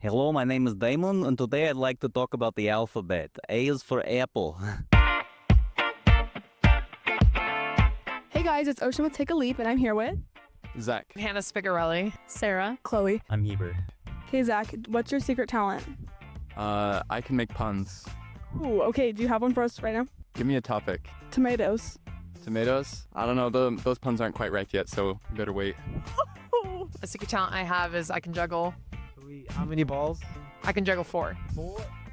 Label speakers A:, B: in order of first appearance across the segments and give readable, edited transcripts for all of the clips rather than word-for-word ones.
A: Hello, my name is Damon, and today I'd like to talk about the alphabet. A is for apple.
B: Hey guys, it's Ocean with Take a Leap, and I'm here with
C: Zach.
D: Hannah Spigarelli.
E: Sarah.
B: Chloe.
F: I'm Heber.
B: Okay, Zach, what's your secret talent?
C: I can make puns.
B: Ooh, okay, do you have one for us right now?
C: Give me a topic.
B: Tomatoes.
C: Tomatoes? I don't know, those puns aren't quite ripe yet, so you better wait.
D: A secret talent I have is I can juggle.
F: How many balls?
D: I can juggle 4.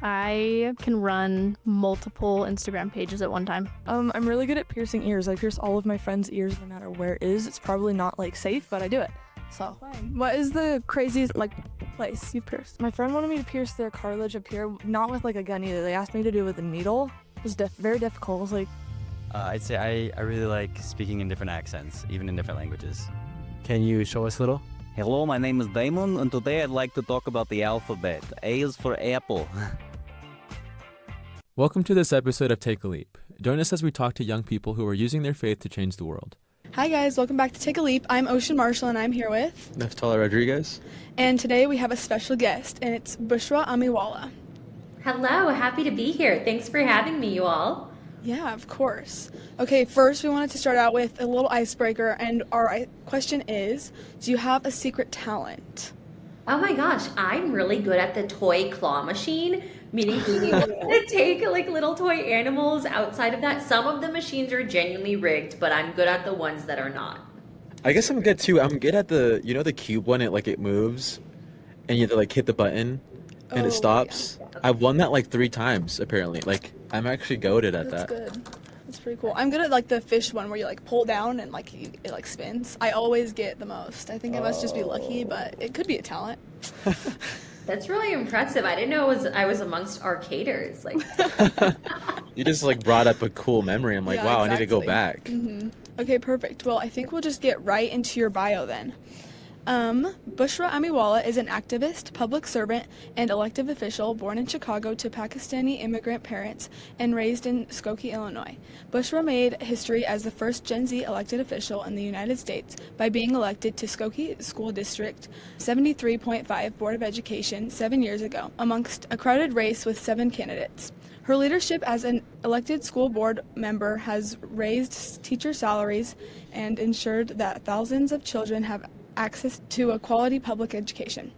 E: I can run multiple Instagram pages at one time.
G: I'm really good at piercing ears. I pierce all of my friends' ears no matter where it is. It's probably not safe, but I do it. So
B: What is the craziest place you've pierced?
G: my friend wanted me to pierce their cartilage up here, not with a gun either. They asked me to do it with a needle. It was very difficult. It was like,
F: I'd say I really like speaking in different accents, even in different languages. Can you show us a little?
A: Hello, my name is Damon, and today I'd like to talk about the alphabet. A is for apple.
H: Welcome to this episode of Take a Leap. Join us as we talk to young people who are using their faith to change the world.
B: Hi guys, welcome back to Take a Leap. I'm Ocean Marshall, and I'm here with...
I: Neftali Rodriguez.
B: And today we have a special guest, and it's Bushra Amiwala.
J: Hello, happy to be here. Thanks for having me, you all.
B: Yeah, of course. Okay, first we wanted to start out with a little icebreaker, and our question is, do you have a secret talent?
J: Oh my gosh, I'm really good at the toy claw machine, meaning being able to take little toy animals outside of that. Some of the machines are genuinely rigged, but I'm good at the ones that are not.
I: I guess I'm good too. I'm good at the cube one. It moves, and you have to hit the button, and it stops.
J: Yeah.
I: I've won that 3 times apparently. I'm actually goated at
B: That's
I: that.
B: good. That's pretty cool. I'm good at the fish one where you pull down and it spins. I always get the most. I think I must just be lucky, but it could be a talent.
J: That's really impressive. I didn't know I was amongst arcaders.
I: You just brought up a cool memory. I'm
B: Yeah,
I: wow, I need to go
B: exactly.
I: back.
B: Okay, perfect. Well, I think we'll just get right into your bio then. Bushra Amiwala is an activist, public servant, and elected official born in Chicago to Pakistani immigrant parents and raised in Skokie, Illinois. Bushra made history as the first Gen Z elected official in the United States by being elected to Skokie School District 73.5 Board of Education 7 years ago, amongst a crowded race with 7 candidates. Her leadership as an elected school board member has raised teacher salaries and ensured that thousands of children have access to a quality public education.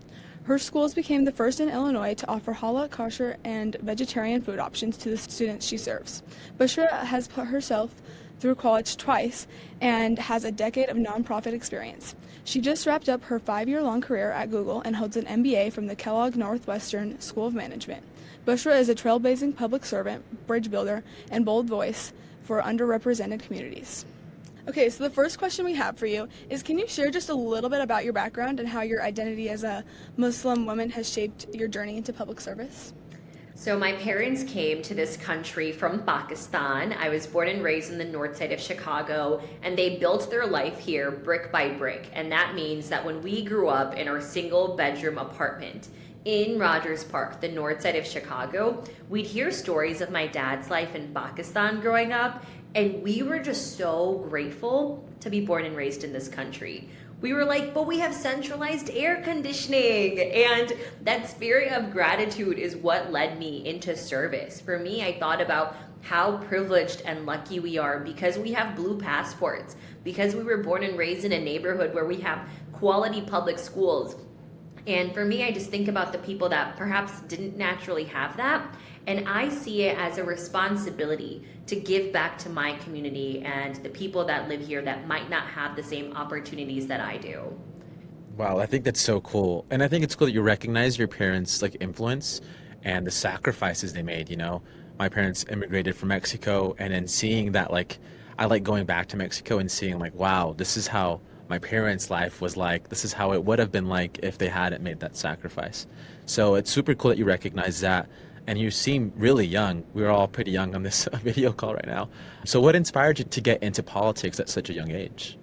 B: Her schools became the first in Illinois to offer halal, kosher, and vegetarian food options to the students she serves. Bushra has put herself through college twice and has a decade of nonprofit experience. She just wrapped up her 5-year-long career at Google and holds an MBA from the Kellogg Northwestern School of Management. Bushra is a trailblazing public servant, bridge builder, and bold voice for underrepresented communities. Okay, so the first question we have for you is, can you share just a little bit about your background and how your identity as a Muslim woman has shaped your journey into public service?
J: So my parents came to this country from Pakistan. I was born and raised in the north side of Chicago, and they built their life here brick by brick. And that means that when we grew up in our single bedroom apartment in Rogers Park, the north side of Chicago, we'd hear stories of my dad's life in Pakistan growing up, and we were just so grateful to be born and raised in this country. We were but we have centralized air conditioning. And that spirit of gratitude is what led me into service. For me, I thought about how privileged and lucky we are because we have blue passports, because we were born and raised in a neighborhood where we have quality public schools. And for me, I just think about the people that perhaps didn't naturally have that. And I see it as a responsibility to give back to my community and the people that live here that might not have the same opportunities that I do.
I: Wow, I think that's so cool. And I think it's cool that you recognize your parents' influence and the sacrifices they made, My parents immigrated from Mexico, and then seeing that I like going back to Mexico and seeing wow, this is how my parents' life was this is how it would have been if they hadn't made that sacrifice. So it's super cool that you recognize that, and you seem really young. We're all pretty young on this video call right now. So what inspired you to get into politics at such a young age?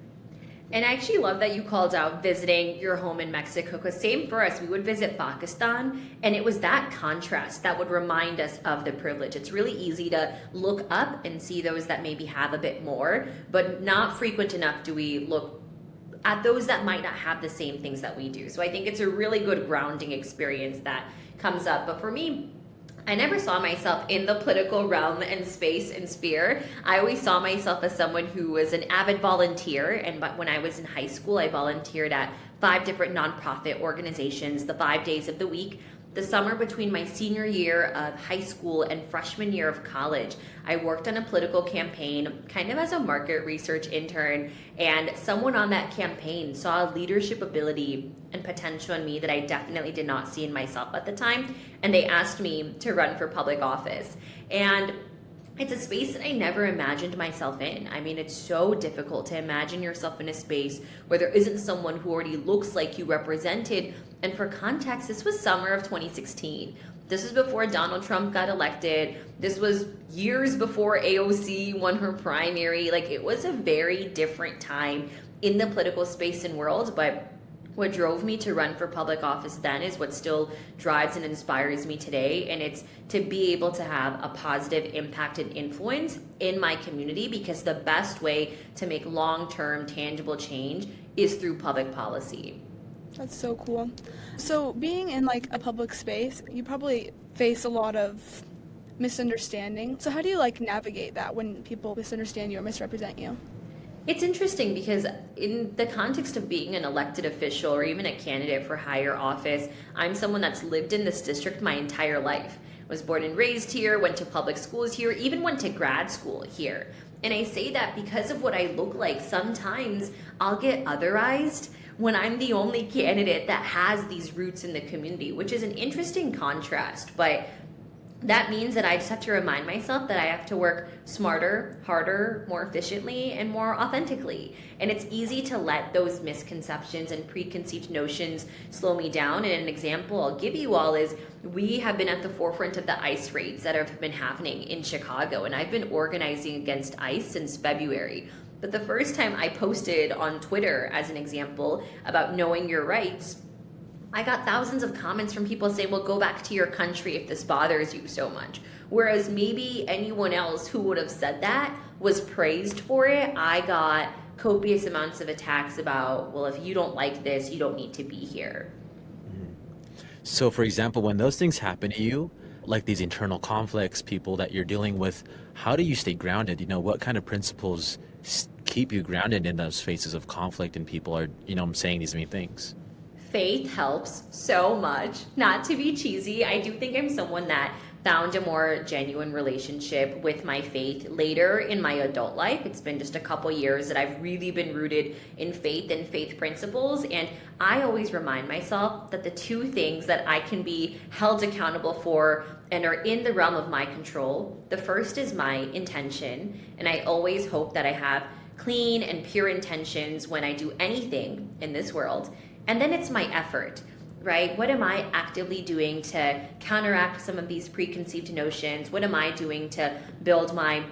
J: And I actually love that you called out visiting your home in Mexico, because same for us, we would visit Pakistan, and it was that contrast that would remind us of the privilege. It's really easy to look up and see those that maybe have a bit more, but not frequent enough do we look at those that might not have the same things that we do. So I think it's a really good grounding experience that comes up. But for me, I never saw myself in the political realm and space and sphere. I always saw myself as someone who was an avid volunteer. And when I was in high school, I volunteered at 5 different nonprofit organizations, the 5 days of the week. The summer between my senior year of high school and freshman year of college, I worked on a political campaign kind of as a market research intern, and someone on that campaign saw leadership ability and potential in me that I definitely did not see in myself at the time, and they asked me to run for public office. And it's a space that I never imagined myself in. I mean, it's so difficult to imagine yourself in a space where there isn't someone who already looks like you represented. And for context, this was summer of 2016. This was before Donald Trump got elected. This was years before AOC won her primary. Like, it was a very different time in the political space and world, but what drove me to run for public office then is what still drives and inspires me today. And it's to be able to have a positive impact and influence in my community, because the best way to make long-term tangible change is through public policy.
B: That's so cool. So being in like a public space, you probably face a lot of misunderstanding. So how do you like navigate that when people misunderstand you or misrepresent you?
J: It's interesting because in the context of being an elected official or even a candidate for higher office, I'm someone that's lived in this district my entire life. Was born and raised here, went to public schools here, even went to grad school here. And I say that because of what I look like. Sometimes I'll get otherized when I'm the only candidate that has these roots in the community, which is an interesting contrast. But that means that I just have to remind myself that I have to work smarter, harder, more efficiently, and more authentically. And it's easy to let those misconceptions and preconceived notions slow me down. And an example I'll give you all is we have been at the forefront of the ICE raids that have been happening in Chicago. And I've been organizing against ICE since February. But the first time I posted on Twitter, as an example, about knowing your rights, I got thousands of comments from people saying, well, go back to your country if this bothers you so much. Whereas maybe anyone else who would have said that was praised for it. I got copious amounts of attacks about, well, if you don't like this, you don't need to be here.
I: So, for example, when those things happen to you, like these internal conflicts, people that you're dealing with, how do you stay grounded? You know, what kind of principles keep you grounded in those phases of conflict and people are, saying these mean things?
J: Faith helps so much. Not to be cheesy, I do think I'm someone that found a more genuine relationship with my faith later in my adult life. It's been just a couple years that I've really been rooted in faith and faith principles. And I always remind myself that the two things that I can be held accountable for and are in the realm of my control, the first is my intention. And I always hope that I have clean and pure intentions when I do anything in this world. And then it's my effort, right? What am I actively doing to counteract some of these preconceived notions? What am I doing to build my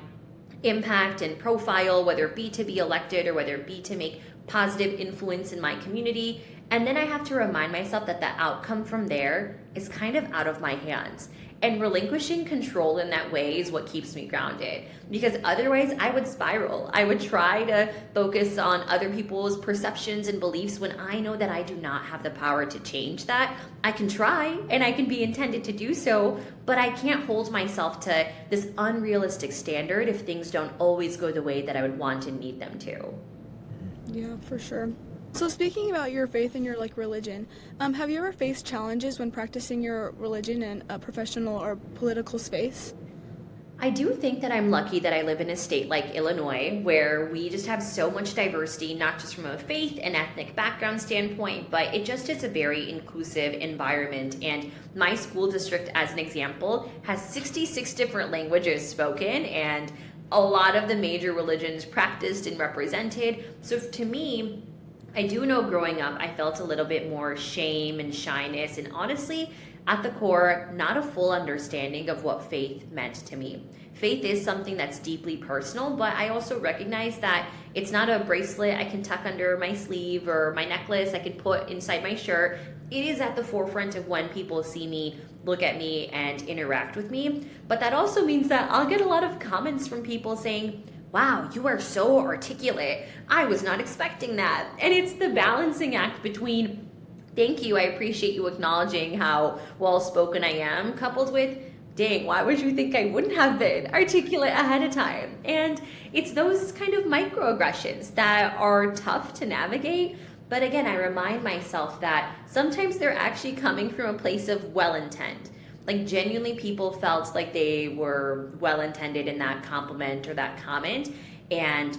J: impact and profile, whether it be to be elected or whether it be to make positive influence in my community? And then I have to remind myself that the outcome from there is kind of out of my hands. And relinquishing control in that way is what keeps me grounded, because otherwise I would spiral. I would try to focus on other people's perceptions and beliefs when I know that I do not have the power to change that. I can try and I can be intended to do so, but I can't hold myself to this unrealistic standard if things don't always go the way that I would want and need them to.
B: Yeah, for sure. So speaking about your faith and your religion, have you ever faced challenges when practicing your religion in a professional or political space?
J: I do think that I'm lucky that I live in a state like Illinois, where we just have so much diversity, not just from a faith and ethnic background standpoint, but it just is a very inclusive environment. And my school district, as an example, has 66 different languages spoken and a lot of the major religions practiced and represented. So to me, I do know growing up, I felt a little bit more shame and shyness, and honestly, at the core, not a full understanding of what faith meant to me. Faith is something that's deeply personal, but I also recognize that it's not a bracelet I can tuck under my sleeve or my necklace I can put inside my shirt. It is at the forefront of when people see me, look at me, and interact with me. But that also means that I'll get a lot of comments from people saying, wow, you are so articulate. I was not expecting that. And it's the balancing act between, thank you, I appreciate you acknowledging how well-spoken I am, coupled with, dang, why would you think I wouldn't have been articulate ahead of time? And it's those kind of microaggressions that are tough to navigate. But again, I remind myself that sometimes they're actually coming from a place of well intent. Like genuinely people felt like they were well intended in that compliment or that comment. And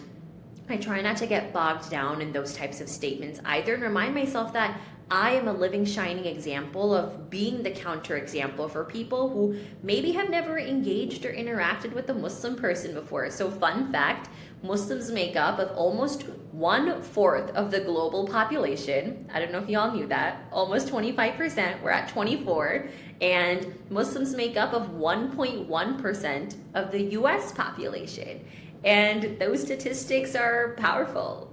J: I try not to get bogged down in those types of statements either, and remind myself that I am a living, shining example of being the counterexample for people who maybe have never engaged or interacted with a Muslim person before. So fun fact, Muslims make up of almost 1/4 of the global population. I don't know if y'all knew that. Almost 25%. We're at 24. And Muslims make up of 1.1% of the US population. And those statistics are powerful.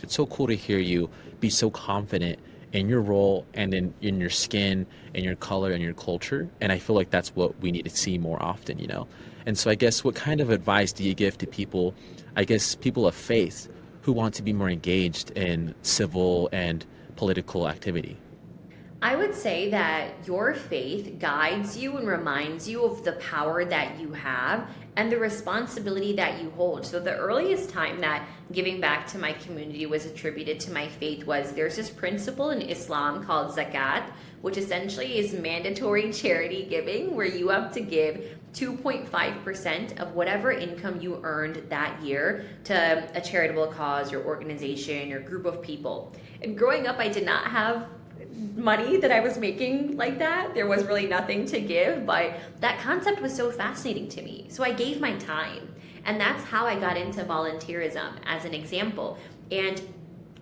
I: It's so cool to hear you be so confident in your role and in your skin and your color and your culture. And I feel like that's what we need to see more often, you know? And so I guess what kind of advice do you give to people, I guess people of faith who want to be more engaged in civil and political activity?
J: I would say that your faith guides you and reminds you of the power that you have and the responsibility that you hold. So the earliest time that giving back to my community was attributed to my faith was there's this principle in Islam called zakat, which essentially is mandatory charity giving, where you have to give 2.5% of whatever income you earned that year to a charitable cause or organization or group of people. And growing up, I did not have money that I was making like that. There was really nothing to give, but that concept was so fascinating to me. So I gave my time, and that's how I got into volunteerism as an example. And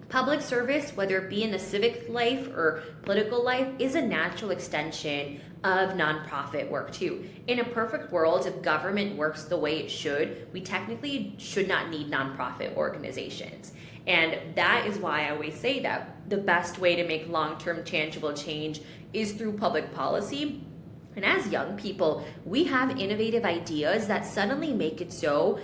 J: public service, whether it be in the civic life or political life, is a natural extension of nonprofit work too. In a perfect world, if government works the way it should, we technically should not need nonprofit organizations. And that is why I always say that the best way to make long-term tangible change is through public policy. And as young people, we have innovative ideas that suddenly make it so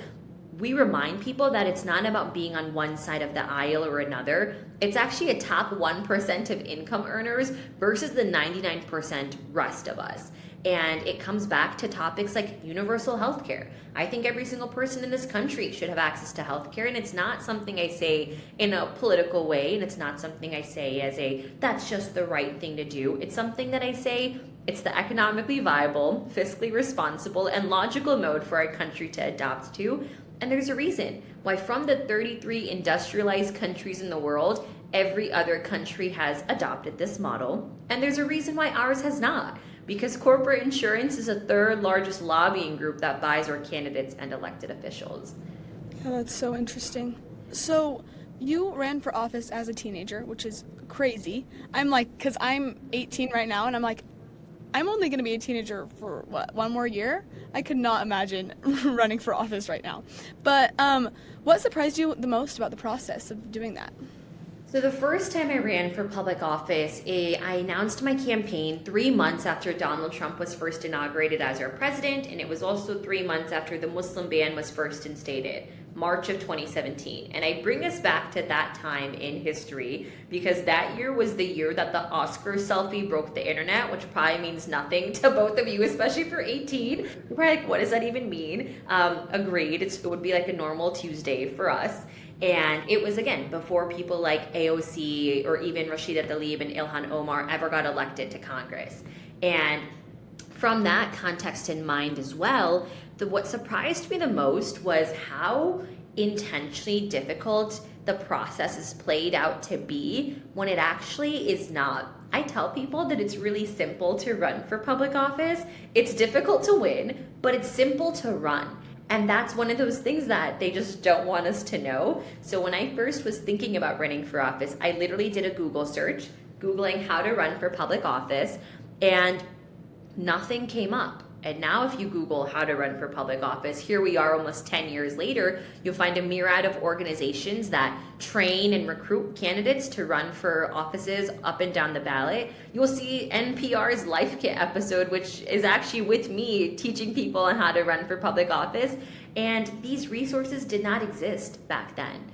J: we remind people that it's not about being on one side of the aisle or another. It's actually a top 1% of income earners versus the 99% rest of us. And it comes back to topics like universal healthcare. I think every single person in this country should have access to healthcare, and it's not something I say in a political way, and it's not something I say as that's just the right thing to do. It's something that I say it's the economically viable, fiscally responsible, and logical mode for our country to adopt to. And there's a reason why from the 33 industrialized countries in the world, every other country has adopted this model. And there's a reason why ours has not. Because corporate insurance is the third largest lobbying group that buys our candidates and elected officials.
B: Yeah, that's so interesting. So you ran for office as a teenager, which is crazy. I'm like, because I'm 18 right now, and I'm like, I'm only going to be a teenager for, one more year? I could not imagine running for office right now. But what surprised you the most about the process of doing that?
J: So the first time I ran for public office, I announced my campaign 3 months after Donald Trump was first inaugurated as our president, and it was also 3 months after the Muslim ban was first instated, March of 2017. And I bring us back to that time in history because that year was the year that the Oscar selfie broke the internet, which probably means nothing to both of you, especially if you're 18. You're probably like, what does that even mean? Agreed, it would be like a normal Tuesday for us. And it was, again, before people like AOC or even Rashida Tlaib and Ilhan Omar ever got elected to Congress. And from that context in mind as well, what surprised me the most was how intentionally difficult the process is played out to be when it actually is not. I tell people that it's really simple to run for public office. It's difficult to win, but it's simple to run. And that's one of those things that they just don't want us to know. So when I first was thinking about running for office, I literally did a Google search, Googling how to run for public office, and nothing came up. And now if you Google how to run for public office, here we are almost 10 years later, you'll find a myriad of organizations that train and recruit candidates to run for offices up and down the ballot. You'll see NPR's Life Kit episode, which is actually with me teaching people on how to run for public office. And these resources did not exist back then.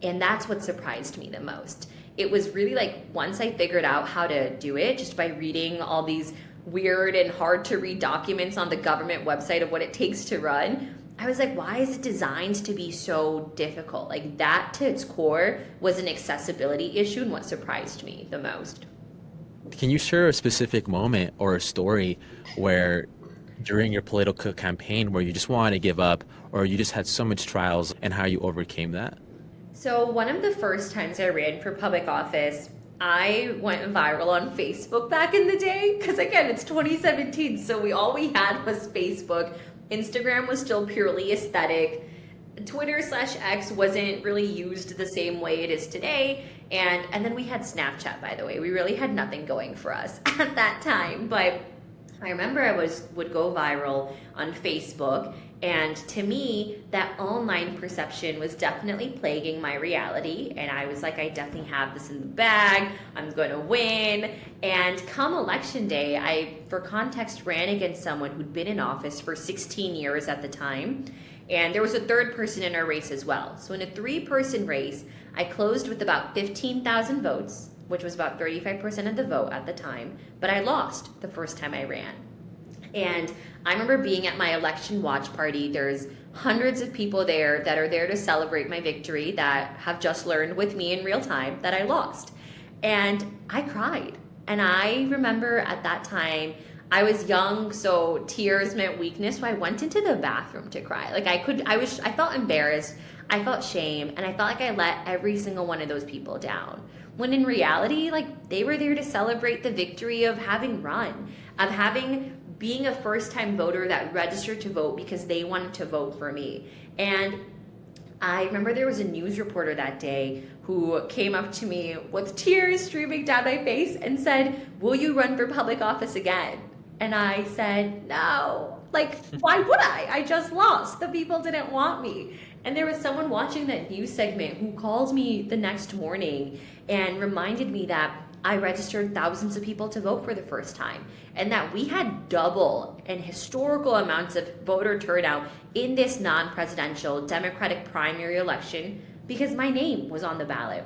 J: And that's what surprised me the most. It was really like once I figured out how to do it just by reading all these weird and hard to read documents on the government website of what it takes to run, I was like, why is it designed to be so difficult? Like that to its core was an accessibility issue and what surprised me the most.
I: Can you share a specific moment or a story where during your political campaign where you just wanted to give up or you just had so much trials and how you overcame that?
J: So one of the first times I ran for public office, I went viral on Facebook back in the day because again, it's 2017, so all we had was Facebook. Instagram was still purely aesthetic. Twitter/X wasn't really used the same way it is today. And then we had Snapchat, by the way. We really had nothing going for us at that time. But I remember I would go viral on Facebook, and to me, that online perception was definitely plaguing my reality, and I was like, I definitely have this in the bag, I'm going to win. And come election day, I, for context, ran against someone who'd been in office for 16 years at the time, and there was a third person in our race as well. So in a 3-person race, I closed with about 15,000 votes, which was about 35% of the vote at the time, but I lost the first time I ran. And I remember being at my election watch party. There's hundreds of people there that are there to celebrate my victory that have just learned with me in real time that I lost. And I cried. And I remember at that time, I was young, so tears meant weakness, so I went into the bathroom to cry. Like I felt embarrassed, I felt shame, and I felt like I let every single one of those people down. When in reality, like they were there to celebrate the victory of having run, of being a first-time voter that registered to vote because they wanted to vote for me. And I remember there was a news reporter that day who came up to me with tears streaming down my face and said, "Will you run for public office again?" And I said, "No. Like, why would I? I just lost. The people didn't want me." And there was someone watching that news segment who called me the next morning and reminded me that I registered thousands of people to vote for the first time, and that we had double and historical amounts of voter turnout in this non-presidential Democratic primary election because my name was on the ballot.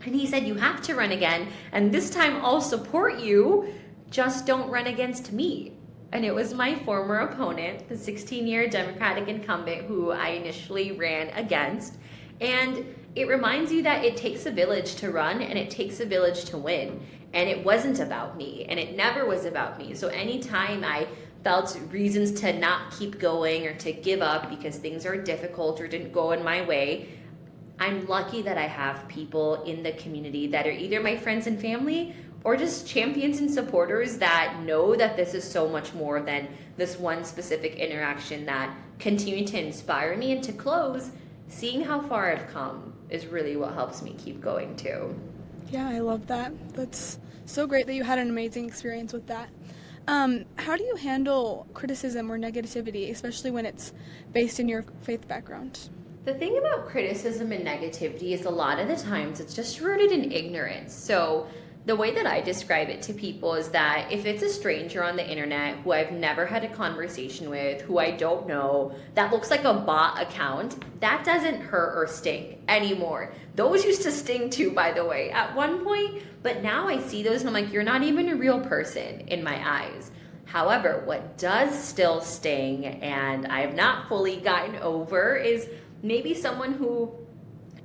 J: And he said, "You have to run again, and this time I'll support you, just don't run against me." And it was my former opponent, the 16-year Democratic incumbent who I initially ran against. And it reminds you that it takes a village to run and it takes a village to win. And it wasn't about me, and it never was about me. So anytime I felt reasons to not keep going or to give up because things are difficult or didn't go in my way, I'm lucky that I have people in the community that are either my friends and family or just champions and supporters that know that this is so much more than this one specific interaction that continue to inspire me. And to close, seeing how far I've come is really what helps me keep going too.
B: Yeah, I love that. That's so great that you had an amazing experience with that. How do you handle criticism or negativity, especially when it's based in your faith background?
J: The thing about criticism and negativity is a lot of the times it's just rooted in ignorance. So the way that I describe it to people is that if it's a stranger on the internet who I've never had a conversation with, who I don't know, that looks like a bot account, that doesn't hurt or sting anymore. Those used to sting too, by the way, at one point, but now I see those and I'm like, you're not even a real person in my eyes. However, what does still sting and I have not fully gotten over is maybe someone who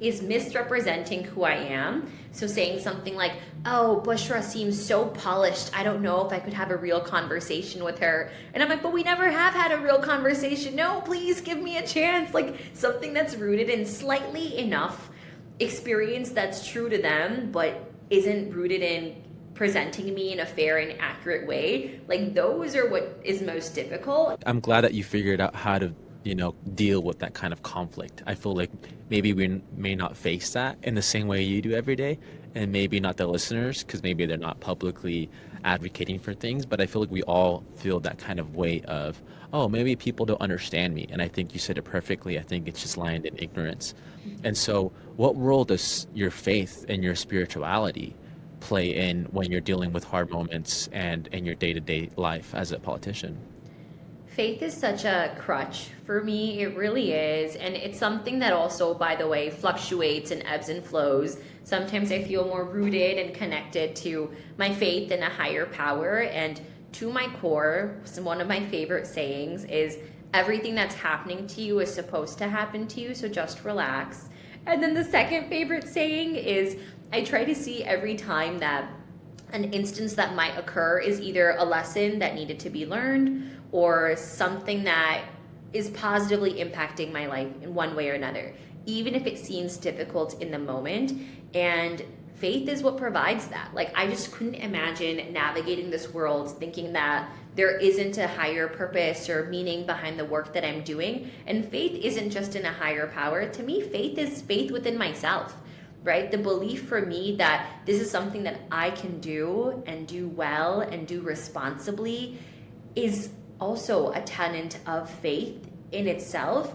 J: is misrepresenting who I am. So saying something like, "Oh, Bushra seems so polished. I don't know if I could have a real conversation with her." And I'm like, "But we never have had a real conversation. No, please give me a chance." Like something that's rooted in slightly enough experience that's true to them, but isn't rooted in presenting me in a fair and accurate way. Like those are what is most difficult.
I: I'm glad that you figured out how to deal with that kind of conflict. I feel like maybe we may not face that in the same way you do every day, and maybe not the listeners because maybe they're not publicly advocating for things, but I feel like we all feel that kind of weight of, oh, maybe people don't understand me. And I think you said it perfectly. I think it's just lined in ignorance. And so what role does your faith and your spirituality play in when you're dealing with hard moments and in your day-to-day life as a politician?
J: Faith is such a crutch for me. It really is. And it's something that also, by the way, fluctuates and ebbs and flows. Sometimes I feel more rooted and connected to my faith in a higher power. And to my core, one of my favorite sayings is, everything that's happening to you is supposed to happen to you, so just relax. And then the second favorite saying is, I try to see every time that an instance that might occur is either a lesson that needed to be learned or something that is positively impacting my life in one way or another, even if it seems difficult in the moment. And faith is what provides that. Like, I just couldn't imagine navigating this world thinking that there isn't a higher purpose or meaning behind the work that I'm doing. And faith isn't just in a higher power. To me, faith is faith within myself, right? The belief for me that this is something that I can do and do well and do responsibly is also a tenet of faith in itself,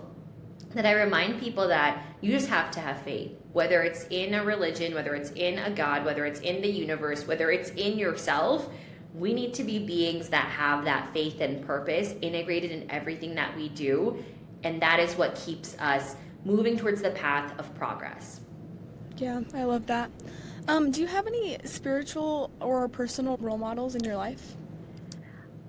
J: that I remind people that you just have to have faith, whether it's in a religion, whether it's in a God, whether it's in the universe, whether it's in yourself. We need to be beings that have that faith and purpose integrated in everything that we do. And that is what keeps us moving towards the path of progress.
B: Yeah, I love that. Do you have any spiritual or personal role models in your life?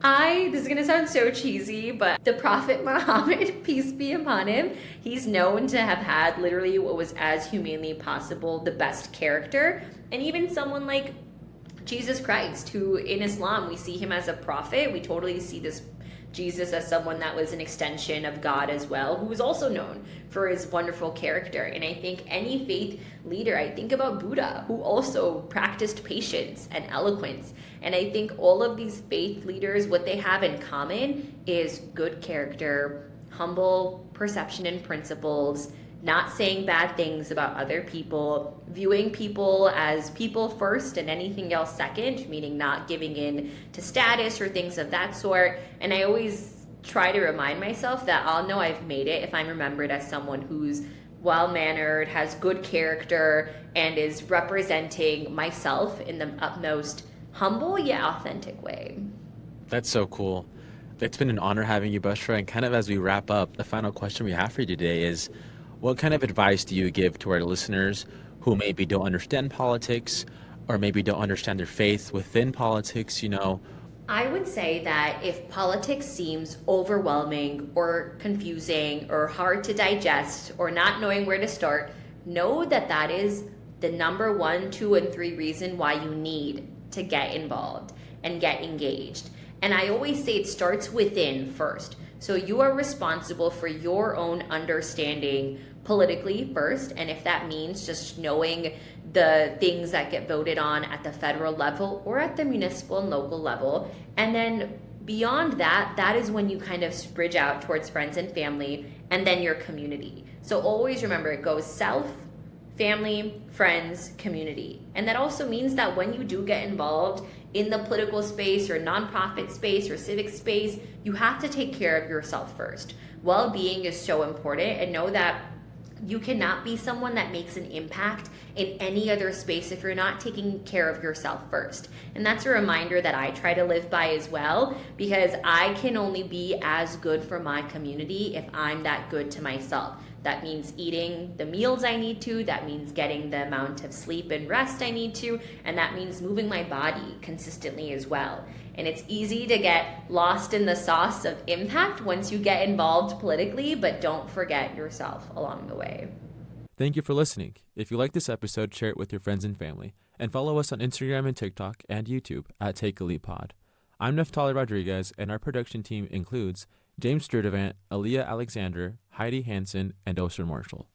J: This is going to sound so cheesy, but the Prophet Muhammad, peace be upon him, he's known to have had literally what was as humanly possible the best character. And even someone like Jesus Christ, who in Islam, we see him as a prophet. We totally see this Jesus as someone that was an extension of God as well, who was also known for his wonderful character. And I think any faith leader, I think about Buddha, who also practiced patience and eloquence. And I think all of these faith leaders, what they have in common is good character, humble perception and principles, not saying bad things about other people, viewing people as people first and anything else second, meaning not giving in to status or things of that sort. And I always try to remind myself that I'll know I've made it if I'm remembered as someone who's well-mannered, has good character, and is representing myself in the utmost humble yet authentic way.
I: That's so cool. It's been an honor having you, Bushra. And kind of as we wrap up, the final question we have for you today is, what kind of advice do you give to our listeners who maybe don't understand politics or maybe don't understand their faith within politics,
J: I would say that if politics seems overwhelming or confusing or hard to digest or not knowing where to start, know that that is the number 1, 2, and 3 reason why you need to get involved and get engaged. And I always say it starts within first. So you are responsible for your own understanding politically first, and if that means just knowing the things that get voted on at the federal level or at the municipal and local level, and then beyond that, that is when you kind of bridge out towards friends and family and then your community. So always remember, it goes self, family, friends, community. And that also means that when you do get involved in the political space or nonprofit space or civic space, you have to take care of yourself first. Well-being is so important, and know that you cannot be someone that makes an impact in any other space if you're not taking care of yourself first. And that's a reminder that I try to live by as well, because I can only be as good for my community if I'm that good to myself. That means eating the meals I need to, that means getting the amount of sleep and rest I need to, and that means moving my body consistently as well. And it's easy to get lost in the sauce of impact once you get involved politically, but don't forget yourself along the way.
H: Thank you for listening. If you like this episode, share it with your friends and family, and follow us on Instagram and TikTok and YouTube at Take a Leap Pod. I'm Neftali Rodriguez, and our production team includes James Sturdivant, Aaliyah Alexander, Heidi Hansen, and Ocean Marshall.